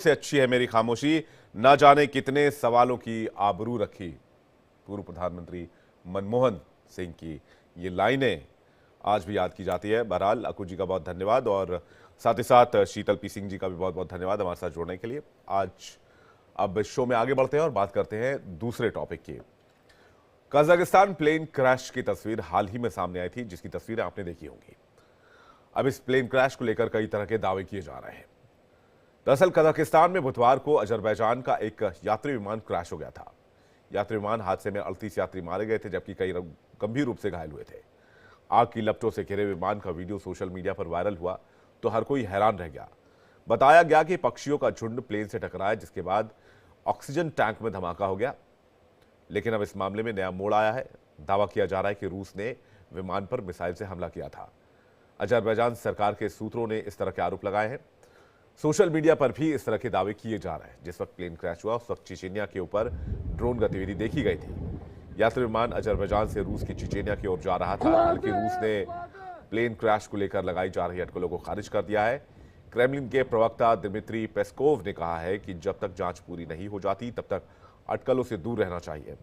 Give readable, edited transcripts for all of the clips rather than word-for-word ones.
से अच्छी है मेरी खामोशी, ना जाने कितने सवालों की आबरू रखी। पूर्व प्रधानमंत्री मनमोहन सिंह की ये लाइनें आज भी याद की जाती है। बहरहाल अकू जी का बहुत धन्यवाद और साथ ही साथ शीतल पी सिंह जी का भी बहुत बहुत धन्यवाद हमारे साथ जुड़ने के लिए। आज अब शो में आगे बढ़ते हैं और बात करते हैं दूसरे टॉपिक की। कजाकिस्तान प्लेन क्रैश की तस्वीर हाल ही में सामने आई थी, जिसकी तस्वीरें आपने देखी होंगी। अब इस प्लेन क्रैश को लेकर कई तरह के दावे किए जा रहे हैं। दरअसल कजाकिस्तान में बुधवार को अजरबैजान का एक यात्री विमान क्रैश हो गया था। यात्री विमान हादसे में 38 यात्री मारे गए थे, जबकि कई गंभीर रूप से घायल हुए थे। आग की लपटों से घिरे विमान का वीडियो सोशल मीडिया पर वायरल हुआ तो हर कोई हैरान रह गया। बताया गया कि पक्षियों का झुंड प्लेन से टकराया, जिसके बाद ऑक्सीजन टैंक में धमाका हो गया। लेकिन अब इस मामले में नया मोड़ आया है। दावा किया जा रहा है कि रूस ने विमान पर मिसाइल से हमला किया था। अजरबैजान सरकार के सूत्रों ने इस तरह के आरोप लगाए हैं। सोशल मीडिया पर भी इस तरह के दावे किए जा रहे हैं। जिस वक्त प्लेन क्रैश हुआ उस वक्त चेचेनिया के ऊपर ड्रोन गतिविधि देखी गई थी। यात्री विमान अजरबैजान से रूस की चेचेनिया की ओर जा रहा था। हालांकि रूस ने प्लेन क्रैश को लेकर लगाई जा रही अटकलों को खारिज कर दिया है। क्रेमलिन के प्रवक्ता दिमित्री पेस्कोव ने कहा है कि जब तक जांच पूरी नहीं हो जाती तब तक अटकलों से दूर रहना चाहिए।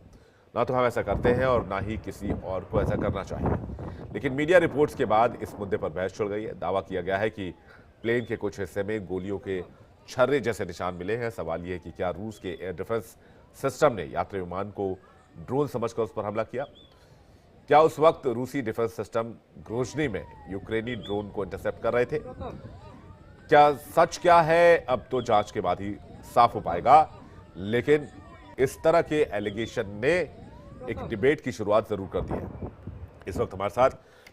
ना तो हम ऐसा करते हैं और ना ही किसी और को ऐसा करना चाहिए। लेकिन मीडिया रिपोर्ट्स के बाद इस मुद्दे पर बहस छिड़ गई है। दावा किया गया है कि प्लेन के कुछ हिस्से में गोलियों के छर्रे जैसे निशान मिले हैं। सवाल यह है कि क्या रूस के एयर डिफेंस सिस्टम ने यात्री विमान को ड्रोन समझकर उस पर हमला किया? क्या उस वक्त रूसी डिफेंस सिस्टम ग्रोजनी में यूक्रेनी ड्रोन को इंटरसेप्ट कर रहे थे? क्या सच क्या है, अब तो जांच के बाद ही साफ हो पाएगा। लेकिन इस तरह के एलिगेशन ने एक डिबेट की शुरुआत जरूर कर दी है। इस वक्त हमारे साथ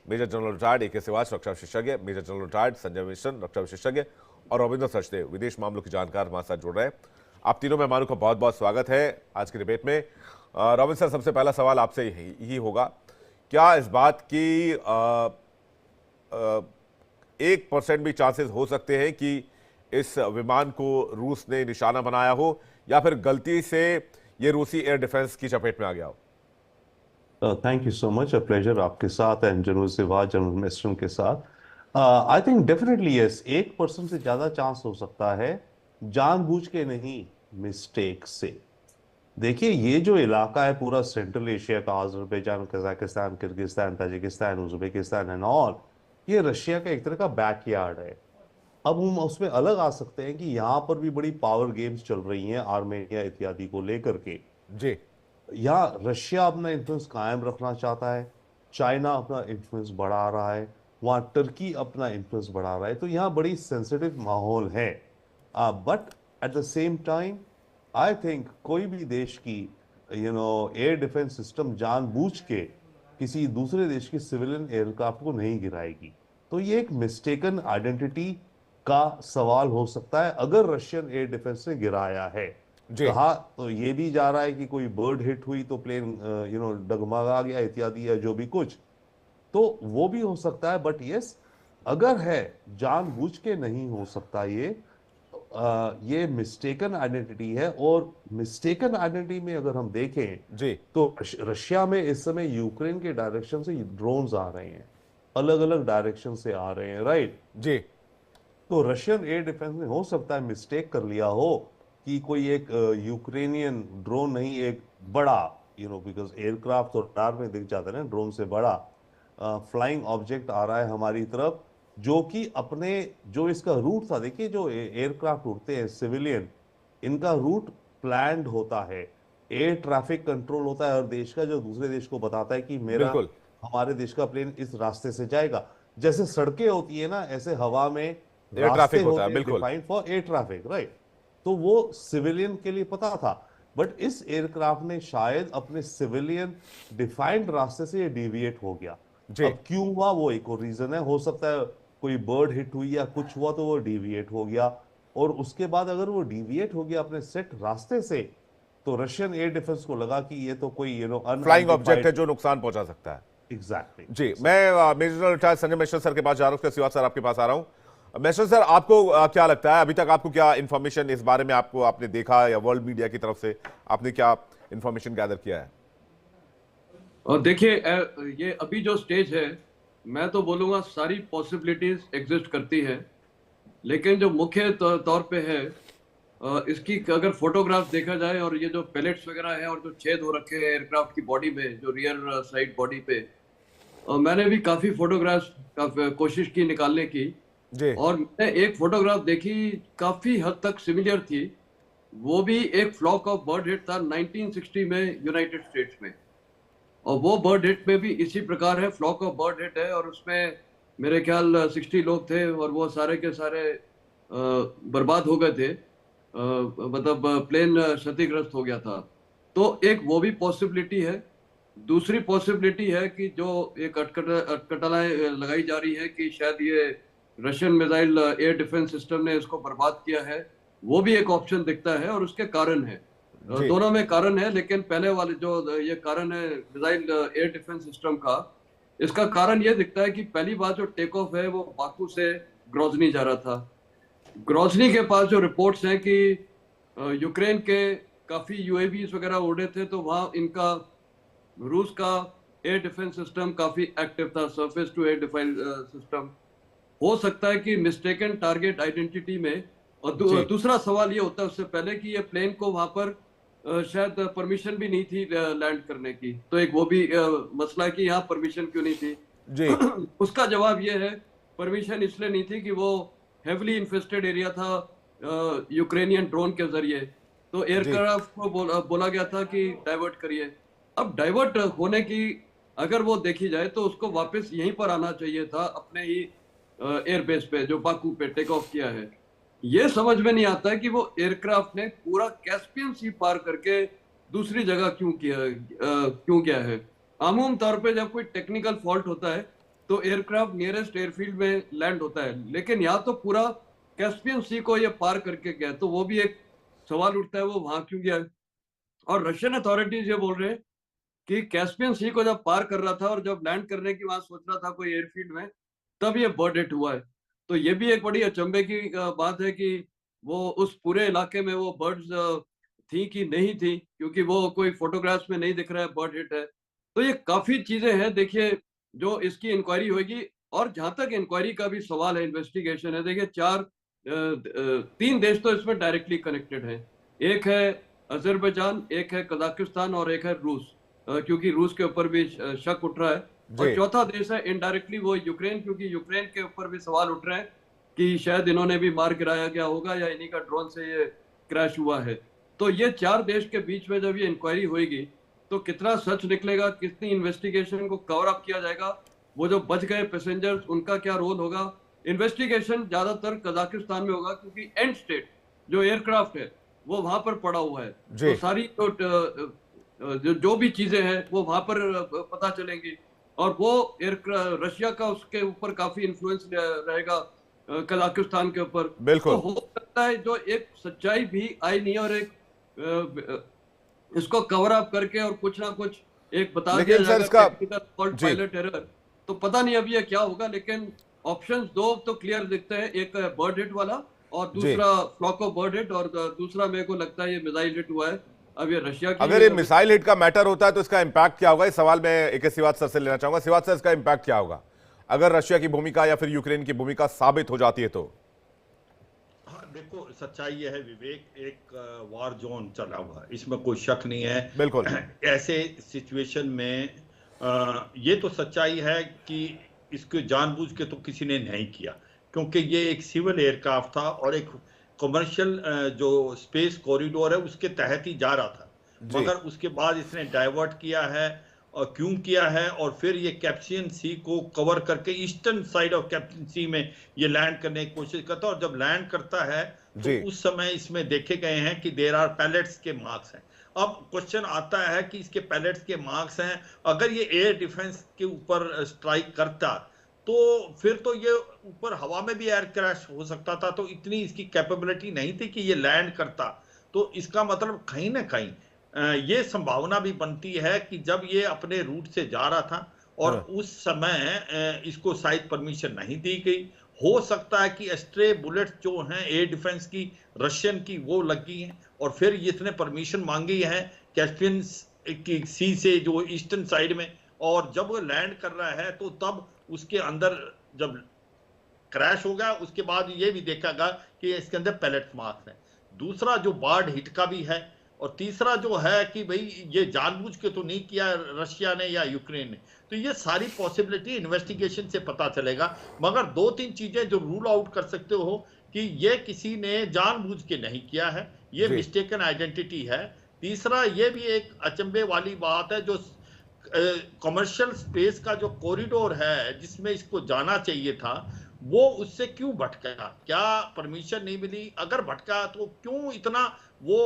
मेजर जनरल रिटायर्ड ए के सिवाच रक्षा विशेषज्ञ, मेजर जनरल रिटायर्ड संजय मिश्र रक्षा विशेषज्ञ और रविंद्र सचदेव विदेश मामलों की जानकार हमारे साथ जुड़ रहे हैं। आप तीनों मेहमानों का बहुत बहुत स्वागत है आज की डिबेट में। रविंद्र सर, सबसे पहला सवाल आपसे ही होगा, क्या इस बात की 1% भी चांसेस हो सकते हैं कि इस विमान को रूस ने निशाना बनाया हो या फिर गलती से ये रूसी एयर डिफेंस की चपेट में आ गया हो? Thank you so much, a pleasure आपके साथ एंड जनरल सिवाच जनरल मिस्ट्रम के साथ। आई थिंक डेफिनेटली यस, 1% से ज्यादा चांस हो सकता है, जानबूझ के नहीं, मिस्टेक से। देखिए, ये जो इलाका है पूरा सेंट्रल एशिया का, Azerbaijan, Kazakhstan, Kyrgyzstan, Tajikistan, Uzbekistan and all, ये रशिया का एक तरह का बैकयार्ड है। अब हम उसमें अलग आ सकते हैं कि यहाँ पर भी बड़ी पावर गेम्स चल रही हैं आर्मेनिया इत्यादि को लेकर के। जी। यहाँ रशिया अपना इन्फ्लुएंस कायम रखना चाहता है, चाइना अपना इन्फ्लुएंस बढ़ा रहा है, वहाँ टर्की अपना इन्फ्लुएंस बढ़ा रहा है। तो यहाँ बड़ी सेंसिटिव माहौल है। But at the same time I think कोई भी देश की एयर डिफेंस सिस्टम जानबूझ के किसी दूसरे देश की सिविलियन एयरक्राफ्ट को नहीं गिराएगी। तो ये एक मिस्टेकन आइडेंटिटी का सवाल हो सकता है अगर रशियन एयर डिफेंस ने गिराया है। जी। कहा तो ये भी जा रहा है कि कोई बर्ड हिट हुई तो प्लेन डगमगा गया इत्यादि या जो भी कुछ, तो वो भी हो सकता है। बट यस, अगर है, जानबूझ के नहीं हो सकता ये मिस्टेकन आइडेंटिटी है। और मिस्टेकन आइडेंटिटी में अगर हम देखें जी। तो रशिया में इस समय यूक्रेन के डायरेक्शन से ड्रोन्स आ रहे हैं, अलग अलग डायरेक्शन से आ रहे हैं, राइट। जी। तो रशियन एयर डिफेंस ने हो सकता है मिस्टेक कर लिया हो कि कोई एक यूक्रेनियन ड्रोन नहीं, एक बड़ा बिकॉज एयरक्राफ्ट और रडार में दिख जाता है ना, ड्रोन से बड़ा फ्लाइंग ऑब्जेक्ट आ रहा है हमारी तरफ, जो कि अपने जो इसका रूट था। देखिए, जो एयरक्राफ्ट उड़ते हैं सिविलियन, इनका रूट प्लान्ड होता है, एयर ट्रैफिक कंट्रोल होता है, और देश का जो दूसरे देश को बताता है कि मेरा बिल्कुल। हमारे देश का प्लेन इस रास्ते से जाएगा। जैसे सड़कें होती है ना, ऐसे हवा में एयर रास्ते ट्रैफिक होता होते है, हैं बिल्कुल। Defined for air traffic, right. तो वो सिविलियन के लिए पता था। बट इस एयरक्राफ्ट ने शायद अपने सिविलियन डिफाइंड रास्ते से ये डिविएट हो गया। जी। अब क्यों हुआ वो एक और रीजन है, हो सकता है कोई बर्ड हिट हुई या कुछ हुआ तो वो डिविएट हो गया। और उसके बाद अगर वो डिविएट हो गया अपने सेट रास्ते से, तो रशियन एयर डिफेंस को लगा कि ये तो कोई फ्लाइंग ऑब्जेक्ट है अनआइडेंटिफाइड। जो नुकसान पहुंचा सकता है। एग्जैक्टली। जी, मैं मेजर जनरल रिटायर्ड संजय मिश्र सर के पास जा रहा हूं, उसके सिवा सर आपके पास आ रहा हूं। मिश्र सर, आपको क्या लगता है, अभी तक आपको क्या इंफॉर्मेशन इस बारे में आपने देखा या वर्ल्ड मीडिया की तरफ से आपने क्या इंफॉर्मेशन गैदर किया है? और देखिए, ये अभी जो स्टेज है, मैं तो बोलूंगा सारी पॉसिबिलिटीज एग्जिस्ट करती है। लेकिन जो मुख्य तौर पे है इसकी अगर फोटोग्राफ देखा जाए और ये जो पैलेट्स वगैरह है और जो छेद हो रखे हैं एयरक्राफ्ट की बॉडी में, जो रियर साइड बॉडी पे, मैंने भी काफी फोटोग्राफ्स का कोशिश की निकालने की, जी और मैंने एक फोटोग्राफ देखी काफी हद तक सिमिलर थी। वो भी एक फ्लॉक ऑफ बर्ड हिट था 1960 में यूनाइटेड स्टेट्स में, और वो बर्ड हिट में भी इसी प्रकार है, फ्लॉक ऑफ बर्ड हिट है, और उसमें मेरे ख्याल 60 लोग थे और वो सारे के सारे बर्बाद हो गए थे। मतलब प्लेन क्षतिग्रस्त हो गया था। तो एक वो भी पॉसिबिलिटी है। दूसरी पॉसिबिलिटी है कि जो एक अटकटालाएं लगाई जा रही है कि शायद ये Russian missile air defence system ने इसको बर्बाद किया है, वो भी एक ऑप्शन दिखता है, और उसके कारण है। जी दोनों में कारण है, लेकिन पहले वाले जो ये कारण है मिसाइल एयर डिफेंस सिस्टम का, इसका कारण ये दिखता है कि पहली बार जो टेक ऑफ है वो बाकू से ग्रोजनी जा रहा था। ग्रोजनी के पास जो रिपोर्ट्स हैं कि यूक्रेन के काफी यूएवीज वगैरह उड़े थे, तो वहां इनका रूस का एयर डिफेंस सिस्टम काफी एक्टिव था, surface to air defence system. हो सकता है कि मिस्टेकन टारगेट आइडेंटिटी में, और जी दूसरा सवाल ये होता है उससे पहले कि ये प्लेन को वहां पर शायद परमिशन भी नहीं थी लैंड करने की, तो एक वो भी मसला है कि यहाँ परमिशन क्यों नहीं थी। जी उसका जवाब ये है, परमिशन इसलिए नहीं थी कि वो हेवली इन्फेस्टेड एरिया था यूक्रेनियन ड्रोन के जरिए, तो जी एयरक्राफ्ट को बोला गया था कि डाइवर्ट करिए। अब डाइवर्ट होने की अगर वो देखी जाए तो उसको वापस यहीं पर आना चाहिए था, अपने ही एयरबेस पे जो बाकू पे टेक ऑफ किया है। ये समझ में नहीं आता है कि वो एयरक्राफ्ट ने पूरा कैस्पियन सी पार करके दूसरी जगह क्यों गया है। आमूम तौर पे जब कोई टेक्निकल फॉल्ट होता है तो एयरक्राफ्ट नियरेस्ट एयरफील्ड में लैंड होता है, लेकिन यहाँ तो पूरा कैस्पियन सी को ये पार करके गया, तो वो भी एक सवाल उठता है वो वहां क्यों गया है। और रशियन अथॉरिटीज ये बोल रहे हैं कि कैस्पियन सी को जब पार कर रहा था और जब लैंड करने की वहां सोच रहा था कोई एयरफील्ड में, तब ये बर्ड हिट हुआ है। तो ये भी एक बड़ी अचंभे की बात है कि वो उस पूरे इलाके में वो बर्ड्स थी कि नहीं थी, क्योंकि वो कोई फोटोग्राफ्स में नहीं दिख रहा है बर्ड हिट है। तो ये काफी चीजें हैं, देखिए, जो इसकी इंक्वायरी होगी। और जहां तक इंक्वायरी का भी सवाल है, इन्वेस्टिगेशन है, देखिए तीन देश तो इसमें डायरेक्टली कनेक्टेड है। एक है अजरबैजान, एक है कजाकिस्तान, और एक है रूस, क्योंकि रूस के ऊपर भी शक उठ रहा है। और जी चौथा देश है इनडायरेक्टली वो यूक्रेन, क्योंकि यूक्रेन के ऊपर भी सवाल उठ रहे हैं कि शायद इन्होंने भी मार गिराया गया होगा या इन्हीं का ड्रोन से ये क्रैश हुआ है। तो ये चार देश के बीच में जब ये इंक्वायरी होगी तो कितना सच निकलेगा, कितनी इन्वेस्टिगेशन को कवर अप किया जाएगा, वो जो बच गए पैसेंजर्स उनका क्या रोल होगा। इन्वेस्टिगेशन ज्यादातर कजाकिस्तान में होगा, क्योंकि एंड स्टेट जो एयरक्राफ्ट है वो वहां पर पड़ा हुआ है, जी तो सारी जो भी चीजें हैं वो वहां पर पता चलेंगी। और वो रशिया का उसके ऊपर काफी इन्फ्लुएंस रहेगा कजाकिस्तान के ऊपर। तो बिल्कुल हो सकता है जो एक सच्चाई भी आई नहीं, और एक इसको कवर अप करके और कुछ ना कुछ एक बता दिया लेकिन सर जाएगा इसका टेक्निकल फॉल्ट, जी पायलट एरर। तो पता नहीं अभी ये क्या होगा, लेकिन ऑप्शंस दो तो क्लियर दिखते हैं, एक बर्ड हिट वाला और जी दूसरा फ्लॉक ऑफ बर्ड हिट, और दूसरा मेरे को लगता है ये मिसाइल हिट हुआ है। अब ये रशिया की अगर ये मिसाइल हिट का मैटर होता है तो इसका इंपैक्ट क्या होगा, इस सवाल में एक सिवात सर से लेना चाहूंगा। सिवात सर, इसका इंपैक्ट क्या होगा अगर रशिया की भूमिका या फिर यूक्रेन की भूमिका साबित हो जाती है तो? हाँ, देखो सच्चाई यह है विवेक, एक वार जोन चला हुआ है, इसमें कोई शक नहीं है। बिल्कुल ऐसे सिचुएशन में ये तो सच्चाई है कि इसको जानबूझ के तो किसी ने नहीं किया, क्योंकि ये एक सिविल एयरक्राफ्ट था और एक कमर्शियल जो स्पेस कॉरिडोर है उसके तहत ही जा रहा था, जी मगर उसके बाद इसने डाइवर्ट किया है। और क्यों किया है, और फिर ये कैस्पियन सी को कवर करके ईस्टर्न साइड ऑफ कैस्पियन सी में ये लैंड करने की कोशिश करता है, और जब लैंड करता है तो जी उस समय इसमें देखे गए हैं कि देयर आर पैलेट्स के मार्क्स हैं। अब क्वेश्चन आता है कि इसके पैलेट्स के मार्क्स हैं, अगर ये एयर डिफेंस के ऊपर स्ट्राइक करता तो फिर तो ये ऊपर हवा में भी एयर क्रैश हो सकता था, तो इतनी इसकी कैपेबिलिटी नहीं थी कि ये लैंड करता। तो इसका मतलब कहीं ना कहीं ये संभावना भी बनती है कि जब ये अपने रूट से जा रहा था और हाँ, उस समय इसको शायद परमिशन नहीं दी गई, हो सकता है कि स्ट्रे बुलेट्स जो हैं एयर डिफेंस की रशियन की वो लगी हैं, और फिर इसने परमिशन मांगी है कैस्पियन की सी से जो ईस्टर्न साइड में, और जब वो लैंड कर रहा है तो तब उसके अंदर जब क्रैश होगा उसके बाद ये भी देखा गया कि इसके अंदर पैलेट मार्क्स हैं। दूसरा जो बार्ड हिट का भी है, और तीसरा जो है कि भाई ये जानबूझ के तो नहीं किया रशिया ने या यूक्रेन ने। तो ये सारी पॉसिबिलिटी इन्वेस्टिगेशन से पता चलेगा, मगर दो तीन चीजें जो रूल आउट कर सकते हो कि ये किसी ने जानबूझ के नहीं किया है, ये जी। मिस्टेकन आइडेंटिटी है। तीसरा ये भी एक अचंभे वाली बात है, जो कमर्शियल स्पेस का जो कॉरिडोर है जिसमें इसको जाना चाहिए था, वो उससे क्यों भटका, क्या परमिशन नहीं मिली? अगर भटका तो क्यों इतना वो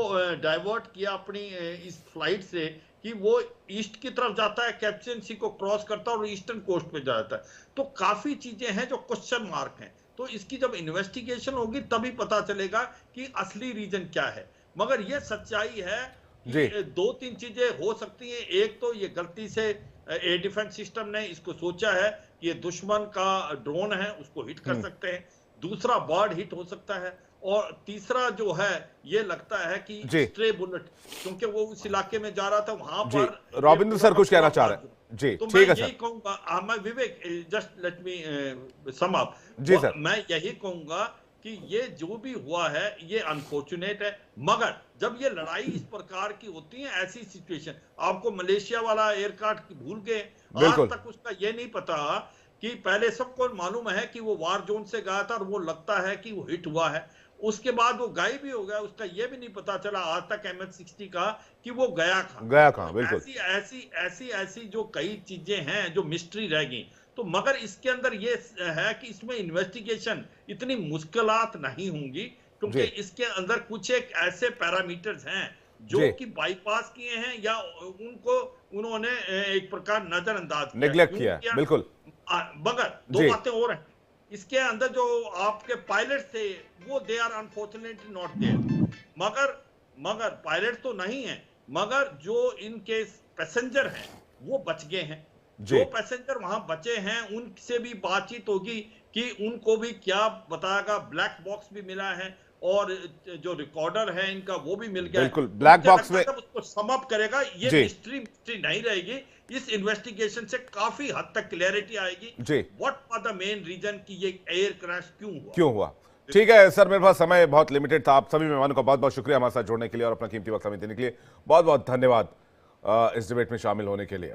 डाइवर्ट किया अपनी इस फ्लाइट से कि वो ईस्ट की तरफ जाता है, कैप्सियन सी को क्रॉस करता है और ईस्टर्न कोस्ट पे जाता है। तो काफी चीजें हैं जो क्वेश्चन मार्क हैं। तो इसकी जब इन्वेस्टिगेशन होगी तभी पता चलेगा कि असली रीजन क्या है। मगर ये सच्चाई है जी। कि दो तीन चीजें हो सकती हैं। एक तो ये गलती से एयर डिफेंस सिस्टम ने इसको सोचा है कि ये दुश्मन का ड्रोन है, उसको हिट कर सकते हैं। दूसरा बर्ड हिट हो सकता है, और तीसरा जो है ये लगता है कि जी। स्ट्रे बुलेट, क्योंकि वो उस इलाके में जा रहा था वहां जी, पर। रॉबिंद्र सर कुछ कहना चाह रहे हैं। जी, तो मैं ठीक है यही सर। कहूंगा, मैं Vivek just let me sum up. जी सर। मैं यही कहूंगा कि ये जो भी हुआ है ये अनफॉर्चुनेट है, मगर जब ये लड़ाई इस प्रकार की होती है, ऐसी सिचुएशन, आपको मलेशिया वाला एयरक्राफ्ट भूल गए, आज बिल्कुल। तक उसका ये नहीं पता कि पहले सबको मालूम है कि वो वार जोन से गया था और वो लगता है कि वो हिट हुआ है, उसके बाद वो गायब भी हो गया, उसका ये भी नहीं पता चला आज तक MH60 का कि वो गया कहाँ। बिल्कुल। ऐसी जो कई चीजें हैं जो मिस्ट्री रह गई। तो मगर इसके अंदर ये है कि इसमें इन्वेस्टिगेशन इतनी मुश्किलात नहीं होंगी, क्योंकि जी। इसके अंदर कुछ एक ऐसे पैरामीटर्स हैं जी। जो कि बाईपास किए हैं या उनको उन्होंने एक प्रकार नजरअंदाज किया। नेग्लेक्ट क्यों किया है, किया? बिल्कुल। मगर दो जी। बातें और हैं इसके अंदर, जो आपके पायलट थे वो they are unfortunately not there, मगर पायलट तो नहीं है, मगर जो इनके पैसेंजर हैं वो बच गए हैं। जो पैसेंजर वहां बचे हैं उनसे भी बातचीत होगी कि उनको भी क्या बताएगा। ब्लैक बॉक्स भी मिला है और जो रिकॉर्डर है इनका वो भी मिल गया है। बिल्कुल, ब्लैक मुझे बॉक्स लगता है में जब उसको सम अप करेगा ये जी। मिस्ट्री नहीं रहेगी। इस इन्वेस्टिगेशन से काफी हद तक क्लैरिटी आएगी जी। What are the main reason कि ये एयर क्रैश क्यों हुआ। ठीक है सर, मेरे पास समय बहुत लिमिटेड था। आप सभी मेहमानों का बहुत बहुत शुक्रिया हमारे साथ जुड़ने के लिए और अपना कीमती वक्त हमें देने के लिए। बहुत बहुत धन्यवाद इस डिबेट में शामिल होने के लिए।